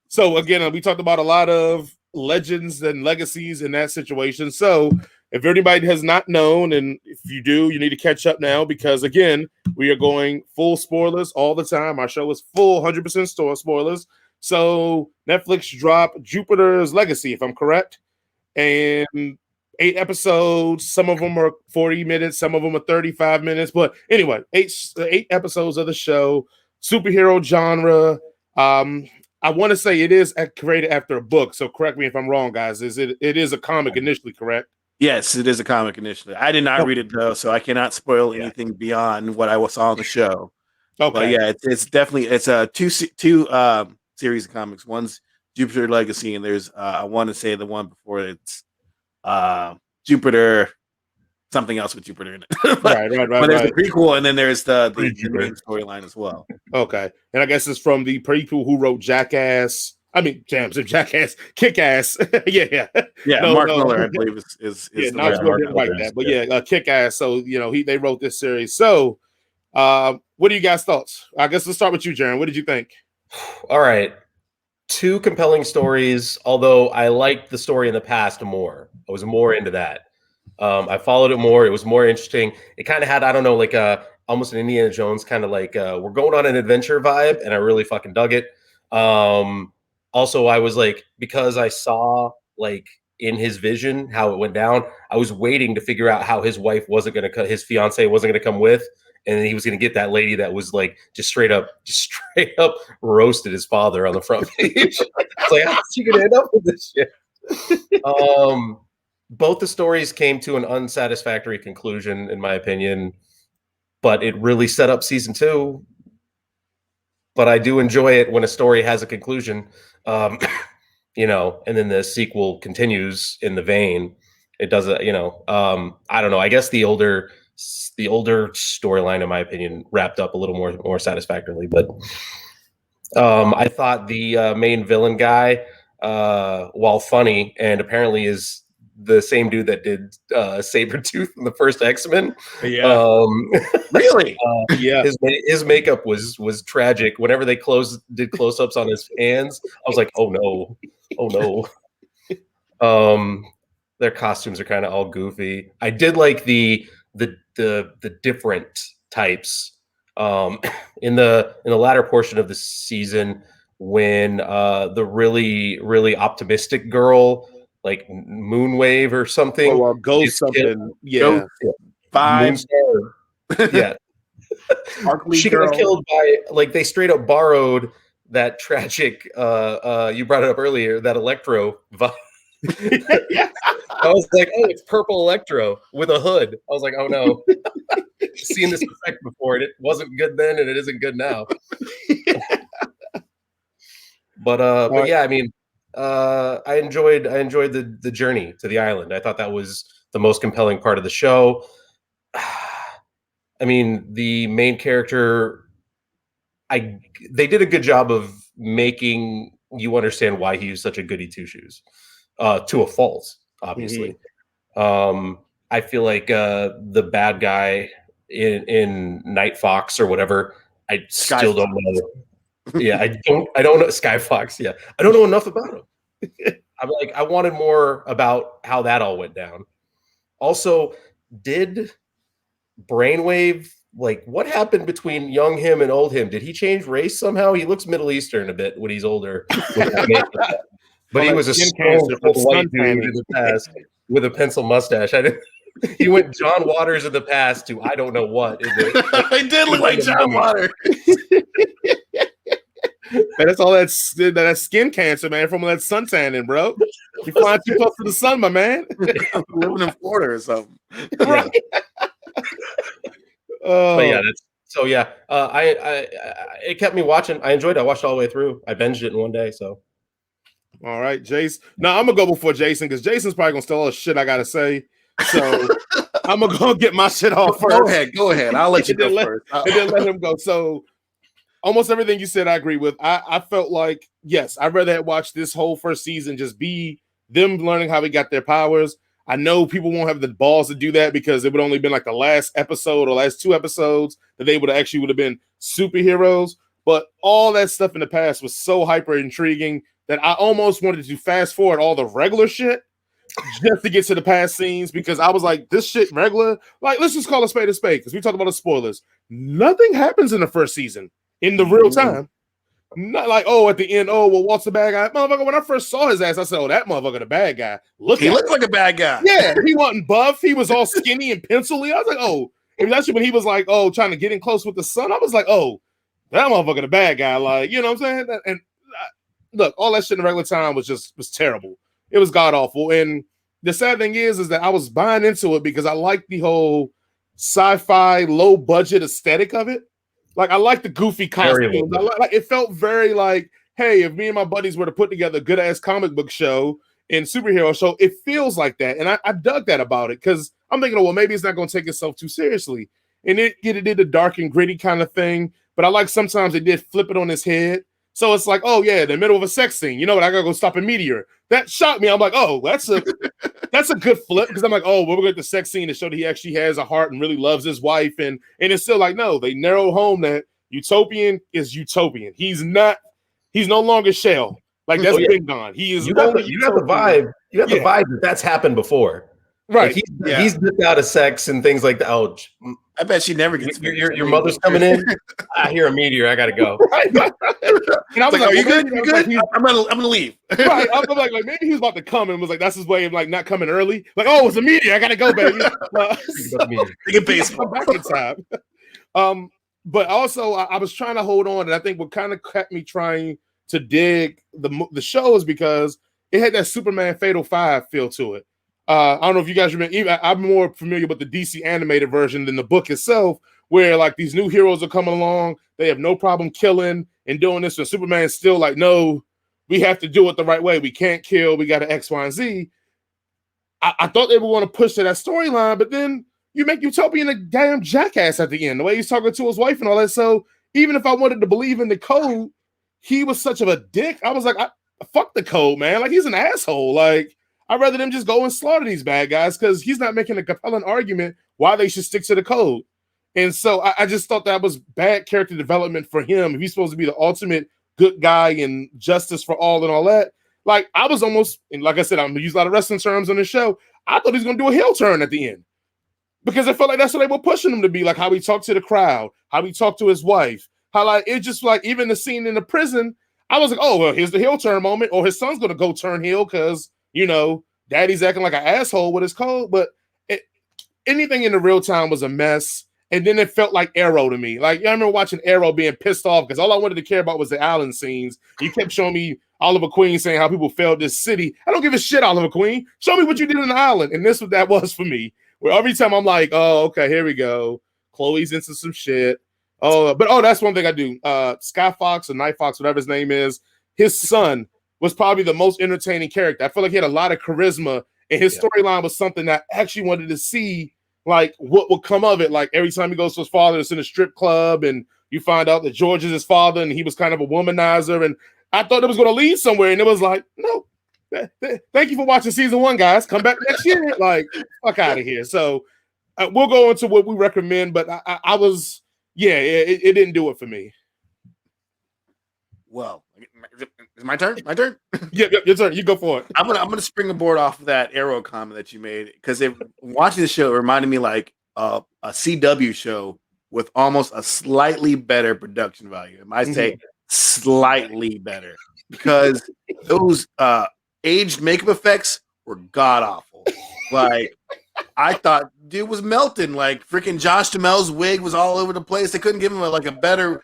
So again, we talked about a lot of legends and legacies in that situation. So if anybody has not known, and if you do, you need to catch up now because again, we are going full spoilers all the time. Our show is full 100% store spoilers. So Netflix dropped Jupiter's Legacy, if I'm correct, and 8 episodes. Some of them are 40 minutes, some of them are 35 minutes. But anyway, eight episodes of the show, superhero genre. I want to say it is created after a book. So correct me if I'm wrong, guys. It is a comic initially, correct? Yes, it is a comic initially. I did not read it though, so I cannot spoil anything beyond what I saw on the show. Okay. But yeah, it's definitely a two series of comics. One's Jupiter Legacy, and there's I want to say the one before it's Jupiter, something else with Jupiter in it. But there's the prequel, and then there's the main storyline as well. Okay, and I guess it's from the people who wrote Jackass. I mean, Jackass, Kick-Ass. yeah. Mark Miller, I believe, is not didn't write that, but Kick-Ass. So they wrote this series. So, what do you guys thoughts? I guess let's start with you, Jaron. What did you think? All right, 2 compelling stories. Although I liked the story in the past more, I was more into that. I followed it more. It was more interesting. It kind of had, I don't know, like almost an Indiana Jones kind of like we're going on an adventure vibe, and I really fucking dug it. Also, I was like, because I saw like in his vision how it went down, I was waiting to figure out how his wife wasn't going to, his fiance wasn't going to come with, and he was going to get that lady that was like just straight up roasted his father on the front page. It's like, how's she going to end up with this shit? Both the stories came to an unsatisfactory conclusion, in my opinion, but it really set up season 2. But I do enjoy it when a story has a conclusion, and then the sequel continues in the vein. It does it, I don't know. I guess the older storyline, in my opinion, wrapped up a little more satisfactorily. But I thought the main villain guy, while funny and apparently is the same dude that did Sabretooth in the first X-Men. Yeah. Really? Yeah. His makeup was tragic. Whenever they did close-ups on his hands, I was like, oh no. Their costumes are kind of all goofy. I did like the different types in the latter portion of the season when the really, really optimistic girl, like Moonwave or something. Oh, Ghost something. Yeah. Five. Yeah. She got killed by, like, they straight up borrowed that tragic, you brought it up earlier, that Electro vibe. Yeah. I was like, oh, it's purple Electro with a hood. I was like, oh no. I've seen this effect before, and it wasn't good then, and it isn't good now. But yeah, I mean, I enjoyed the journey to the island. I thought that was the most compelling part of the show. I mean, the main character, they did a good job of making you understand why he was such a goody two shoes, to a fault, obviously. Mm-hmm. I feel like the bad guy in Night Fox or whatever, I still don't know. Yeah, I don't know Sky Fox. Yeah, I don't know enough about him. I'm like, I wanted more about how that all went down. Also, did Brainwave, like, what happened between young him and old him? Did he change race somehow? He looks Middle Eastern a bit when he's older. But he was a stone white dude in the past with a pencil mustache. He went John Waters in the past to I don't know what. He did look like John Waters. Man, that's all that skin cancer, man, from that sun tanning, bro. You flying too close to the sun, my man. Living in Florida or something. Right. But yeah, it kept me watching. I enjoyed it. I watched it all the way through. I binged it in one day. So, all right, Jace. Now I'm gonna go before Jason because Jason's probably gonna steal all the shit I gotta say. So I'm gonna go get my shit off first. Go ahead. I'll let you go first. And then let him go. So almost everything you said, I agree with. I felt like, yes, I'd rather have watched this whole first season just be them learning how they got their powers. I know people won't have the balls to do that because it would only been like the last episode or last 2 episodes that they would have been superheroes. But all that stuff in the past was so hyper intriguing that I almost wanted to fast forward all the regular shit just to get to the past scenes, because I was like, this shit regular. Like, let's just call a spade because we talked about the spoilers. Nothing happens in the first season in the real time. Not like, at the end, well, Walt's the bad guy. Motherfucker, when I first saw his ass, I said, that motherfucker the bad guy. He looked like a bad guy. Yeah, he wasn't buff. He was all skinny and pencil-y. I was like, and that's when he was like, trying to get in close with the sun. I was like, that motherfucker the bad guy. Like, you know what I'm saying? And look, all that shit in the regular time was terrible. It was god-awful. And the sad thing is that I was buying into it because I like the whole sci-fi, low-budget aesthetic of it. Like, I like the goofy costumes. It felt very like, hey, if me and my buddies were to put together a good-ass comic book show and superhero show, it feels like that. And I dug that about it because I'm thinking, well, maybe it's not going to take itself too seriously. And it did a dark and gritty kind of thing. But I like sometimes it did flip it on its head. So it's like, in the middle of a sex scene, you know what? I got to go stop a meteor. That shocked me. I'm like, that's a good flip, because I'm like, we're going to get the sex scene to show that he actually has a heart and really loves his wife. And it's still like, no, they narrow home that Utopian is Utopian. He's no longer Shell. Like, that's been gone. He is. You got the vibe. You got the vibe that's happened before. Right. Like he's dipped out of sex and things like that. Oh, I bet she never gets. Your mother's coming in. I hear a meteor. I gotta go. Right. And I was like, "Are you good? You good? I'm gonna leave." Right. I was like maybe he was about to come and was like, that's his way of like not coming early. Like, it's a meteor. I gotta go, baby. Get baseball back in time. But also I was trying to hold on, and I think what kind of kept me trying to dig the show is because it had that Superman Fatal 5 feel to it. I don't know if you guys remember. I'm more familiar with the DC animated version than the book itself, where like these new heroes are coming along. They have no problem killing and doing this, and Superman's still like, no, we have to do it the right way. We can't kill. We got to X, Y, and Z. I thought they would want to push to that storyline, but then you make Utopian a damn jackass at the end, the way he's talking to his wife and all that. So even if I wanted to believe in the code, he was such of a dick. I was like, fuck the code, man. Like, he's an asshole. Like, I'd rather them just go and slaughter these bad guys because he's not making a compelling argument why they should stick to the code. And so I just thought that was bad character development for him. If he's supposed to be the ultimate good guy and justice for all and all that, like, I was almost, and like I said, I'm going to use a lot of wrestling terms on the show. I thought he was going to do a heel turn at the end because I felt like that's what they were pushing him to be, like how he talked to the crowd, how he talked to his wife, how like it just like even the scene in the prison, I was like, here's the heel turn moment, or his son's going to go turn heel because, daddy's acting like an asshole with his code. But anything in the real time was a mess. And then it felt like Arrow to me. Like, I remember watching Arrow being pissed off because all I wanted to care about was the island scenes. He kept showing me Oliver Queen saying how people failed this city. I don't give a shit, Oliver Queen. Show me what you did in the island. And this what that was for me. Where every time I'm like, okay, here we go. Chloe's into some shit. That's one thing I do. Sky Fox or Night Fox, whatever his name is, his son was probably the most entertaining character. I feel like he had a lot of charisma, and his storyline was something that I actually wanted to see, like, what would come of it. Like, every time he goes to his father, it's in a strip club, and you find out that George is his father, and he was kind of a womanizer, and I thought it was going to lead somewhere, and it was like, no. Thank you for watching season 1, guys. Come back next year. Like, fuck out of here. So we'll go into what we recommend, but I was, it didn't do it for me. Well, is it my turn? My turn? Yeah, your turn. You go for it. I'm gonna spring a board off of that Arrow comment that you made, because watching the show, it reminded me like a CW show with almost a slightly better production value. I might say slightly better, because those aged makeup effects were god awful. Like, I thought dude was melting. Like, freaking Josh Duhamel's wig was all over the place. They couldn't give him a better,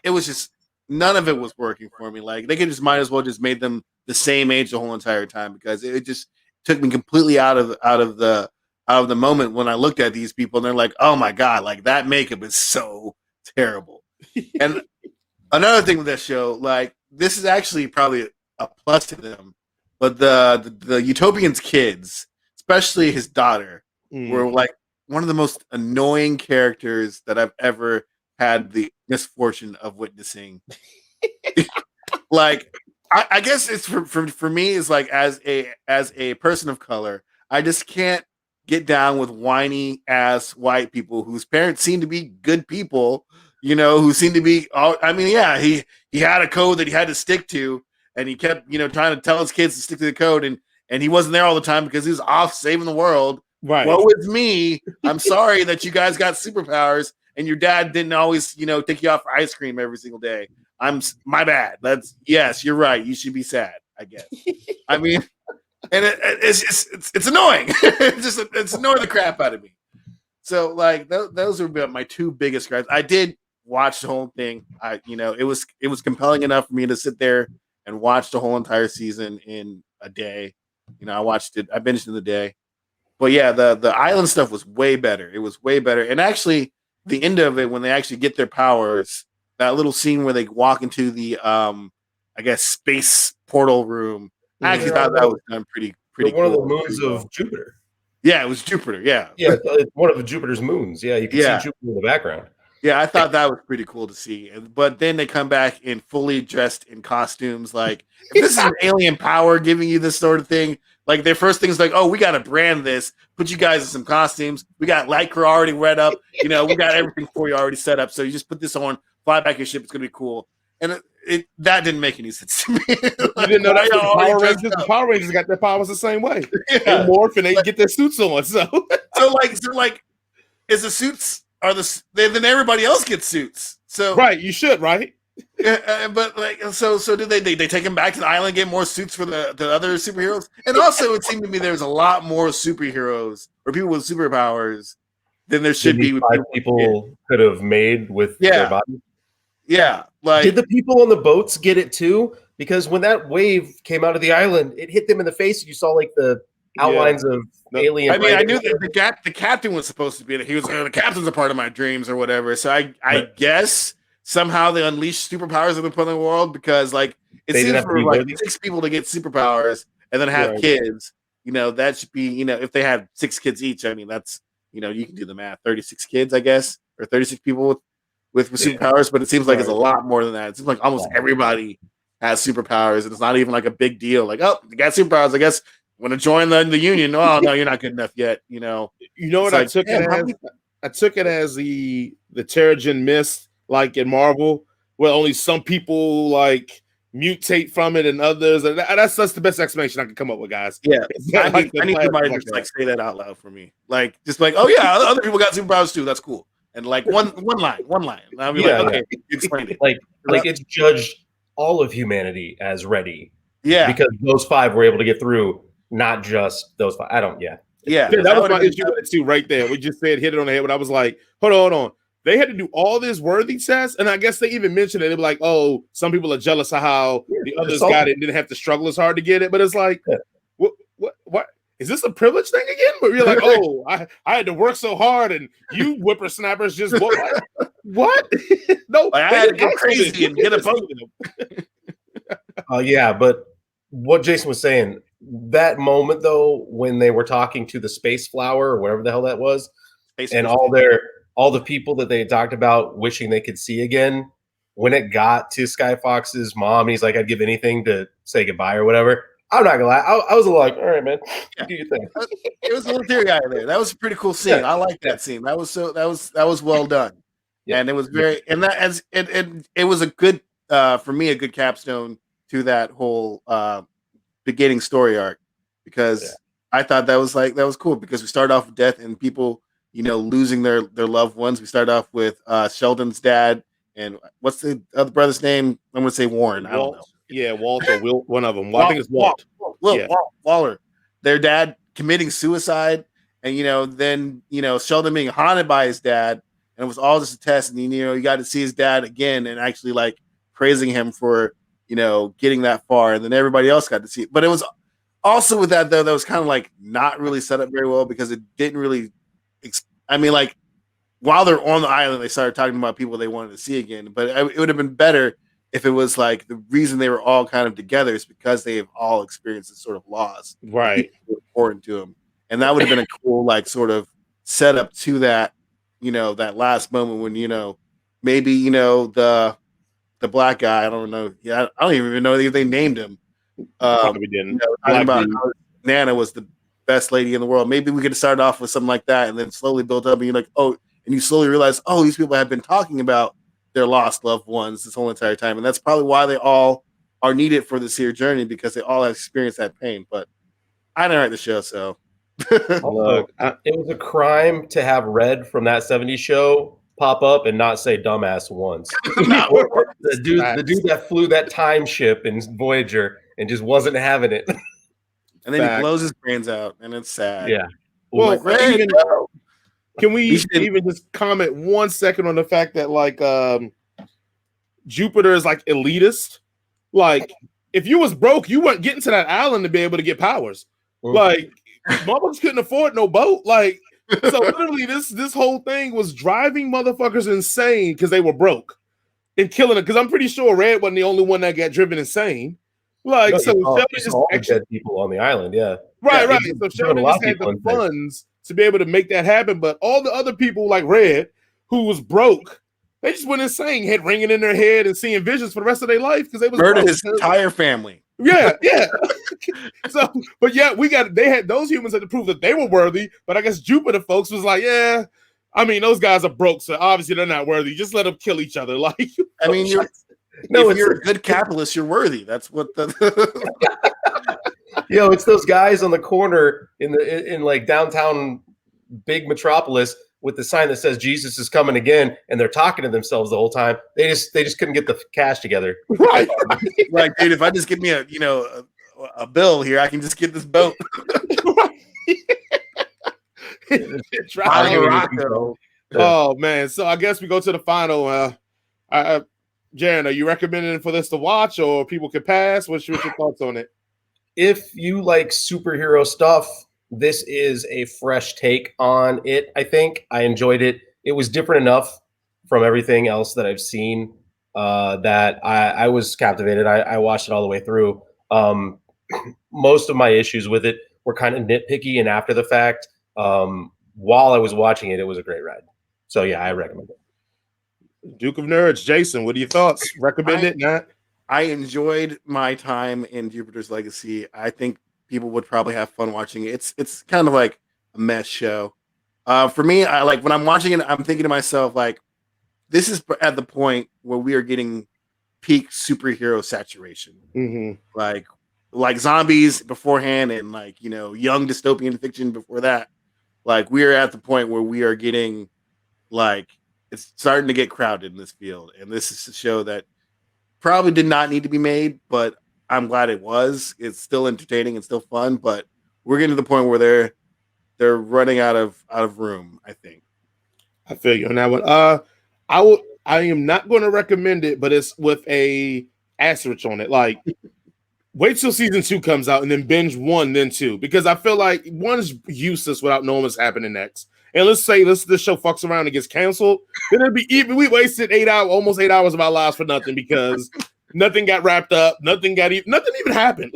it was just, none of it was working for me. Like, they could just might as well just made them the same age the whole entire time, because it just took me completely out of the moment when I looked at these people and they're like, oh my God, like that makeup is so terrible. And another thing with that show, like, this is actually probably a plus to them, but the Utopian's kids, especially his daughter, were like one of the most annoying characters that I've ever had the misfortune of witnessing. Like, I guess it's for me is like, as a person of color, I just can't get down with whiny ass white people whose parents seem to be good people, who seemed to be. He had a code that he had to stick to, and he kept trying to tell his kids to stick to the code, and he wasn't there all the time because he was off saving the world. Right. Woe is me. I'm sorry that you guys got superpowers and your dad didn't always, take you out for ice cream every single day. My bad. Yes, you're right. You should be sad, I guess. I mean, and it's annoying. It's annoying the crap out of me. So like those are my two biggest gripes. I did watch the whole thing. It was compelling enough for me to sit there and watch the whole entire season in a day. I watched it. I binged it in the day. But yeah, the island stuff was way better. It was way better. And actually, the end of it, when they actually get their powers, that little scene where they walk into the space portal room. I actually thought that was done pretty one cool. Of the moons of Jupiter. Yeah, it was Jupiter. Yeah, it's one of Jupiter's moons. Yeah, you can see Jupiter in the background. Yeah, I thought that was pretty cool to see. But then they come back in fully dressed in costumes. Like, if this is an alien power giving you this sort of thing, like their first thing is like, oh, we got to brand this, put you guys in some costumes. We got Lycra already read up. We got everything for you already set up. So you just put this on, fly back your ship. It's going to be cool. And that didn't make any sense to me. You didn't know that the Power Rangers got their powers the same way. Yeah. They morph and they get their suits on. So is the suits then everybody else gets suits. So right, you should, right? But so did they take him back to the island, get more suits for the other superheroes? And also, it seemed to me there's a lot more superheroes or people with superpowers than there should be. People could have made with their bodies. Yeah, did the people on the boats get it too? Because when that wave came out of the island, it hit them in the face. And you saw like the outlines of alien. I mean, I knew that the captain was supposed to be there. He was the captain's a part of my dreams or whatever. So I guess somehow they unleashed superpowers in the public world because it seems for like 6 people to get superpowers and then have kids. That should be if they have 6 kids each. I mean, that's you can do the math. 36 kids, I guess, or 36 people with superpowers. But it seems like it's a lot more than that. It seems like almost everybody has superpowers, and it's not even like a big deal. Like, oh, you got superpowers, I guess. Want to join the union? Oh no, you're not good enough yet. You know what I took it as? I took it as the Terrigen Mist, like in Marvel, where only some people like mutate from it and others. That's the best explanation I can come up with, guys. Yeah, I need somebody to just say that out loud for me. Oh yeah, other people got superpowers too. That's cool. And one line. I'll be okay, explain it. Like it's judged all of humanity as ready. Yeah, because those 5 were able to get through. Not just those 5. Yeah, that was my issue with it too, right there. We just hit it on the head. When I was like, hold on. They had to do all this worthy tests, and I guess they even mentioned it. They were like, "Oh, some people are jealous of how the others got it and didn't have to struggle as hard to get it." But it's like, what? Is this a privilege thing again? But you're like, "Oh, I had to work so hard, and you whippersnappers just what? No, I had to go crazy and get a vote." Yeah, but what Jason was saying. That moment though, when they were talking to the space flower or whatever the hell that was, and all the people that they had talked about wishing they could see again, when it got to Skyfox's mom, he's like, I'd give anything to say goodbye or whatever. I'm not gonna lie, I was like, all right, man, do your thing. It was a little teary eye there. That was a pretty cool scene. I like that scene. That was well done. Yeah. And it was very it was a good for me a good capstone to that whole beginning story arc, because I thought that was cool, because we started off with death and people losing their loved ones. We started off with Sheldon's dad, and what's the other brother's name? I'm gonna say Warren. I don't know. Yeah, Walt or Will, one of them. I think it's Walt. Waller. Their dad committing suicide, and then Sheldon being haunted by his dad, and it was all just a test. And you got to see his dad again and actually like praising him for getting that far, and then everybody else got to see it. But it was also with that though, that was kind of like not really set up very well, because it didn't really. While they're on the island, they started talking about people they wanted to see again. But it would have been better if it was like the reason they were all kind of together is because they have all experienced this sort of loss, right? Important to them, and that would have been a cool like sort of setup to that, that last moment when maybe the black guy, I don't know. Yeah, I don't even know if they named him. Probably didn't. Talking about how Nana was the best lady in the world. Maybe we could have started off with something like that and then slowly built up, and you're like, oh, and you slowly realize, oh, these people have been talking about their lost loved ones this whole entire time, and that's probably why they all are needed for this here journey, because they all have experienced that pain. But I didn't write the show, so Look, it was a crime to have Red from that '70s show pop up and not say "dumbass" once. the dude that flew that time ship in Voyager and just wasn't having it. And then he blows his brains out, and it's sad. Yeah. Well, like, can we even just comment 1 second on the fact that like Jupiter is like elitist? Like, if you was broke, you weren't getting to that island to be able to get powers. Like, motherfuckers couldn't afford no boat. Like, so literally, this whole thing was driving motherfuckers insane because they were broke and killing it. Because I'm pretty sure Red wasn't the only one that got driven insane. Like, so Shelby just actually dead people on the island. Yeah, right. So Shelby just had the funds to be able to make that happen. But all the other people like Red, who was broke, they just went insane, head ringing in their head and seeing visions for the rest of their life because they was murdered his entire family. Yeah. So, but yeah, they had those humans had to prove that they were worthy. But I guess Jupiter folks was like, yeah, I mean, those guys are broke, so obviously they're not worthy. Just let them kill each other. Like, I mean, if you're a good capitalist, you're worthy. That's what the it's those guys on the corner in like downtown big metropolis with the sign that says Jesus is coming again, and they're talking to themselves the whole time. They just couldn't get the cash together. Right. Like, dude, if I just give me a bill here, I can just get this boat. Oh man. So I guess we go to the final. Jaren, are you recommending for this to watch, or people can pass? What's your thoughts on it? If you like superhero stuff, this is a fresh take on it. I think I enjoyed it. It was different enough from everything else that I've seen that I was captivated. I watched it all the way through. Most of my issues with it were kind of nitpicky and after the fact. While I was watching it, it was a great ride. So yeah, I recommend it. Duke of Nerds, Jason, what are your thoughts? Recommend it, not? I enjoyed my time in Jupiter's Legacy. I think people would probably have fun watching it. It's kind of like a mess show. For me, I like when I'm watching it, I'm thinking to myself, like, this is at the point where we are getting peak superhero saturation. Mm-hmm. Like zombies beforehand, and like, young dystopian fiction before that. Like, we are at the point where we are getting like, it's starting to get crowded in this field. And this is a show that probably did not need to be made, but I'm glad it was. It's still entertaining and still fun, but we're getting to the point where they're running out of room, I think. I feel you on that one. I am not going to recommend it, but it's with a asterisk on it. Like, wait till season 2 comes out and then binge 1, then 2, because I feel like 1 is useless without knowing what's happening next. And let's say this show fucks around and gets canceled, then it'd be even. We wasted almost 8 hours of our lives for nothing because nothing got wrapped up, nothing even happened.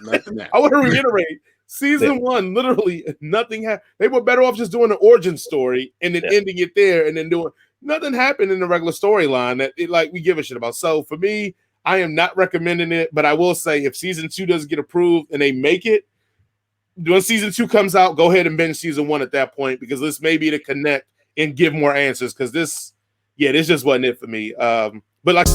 Like, I want to reiterate, season 1, literally nothing happened. They were better off just doing an origin story and then ending it there, and then doing nothing happened in the regular storyline that we give a shit about. So for me, I am not recommending it, but I will say if season 2 doesn't get approved and they make it, when season 2 comes out, go ahead and binge season 1 at that point, because this may be to connect and give more answers, because this just wasn't it for me. But like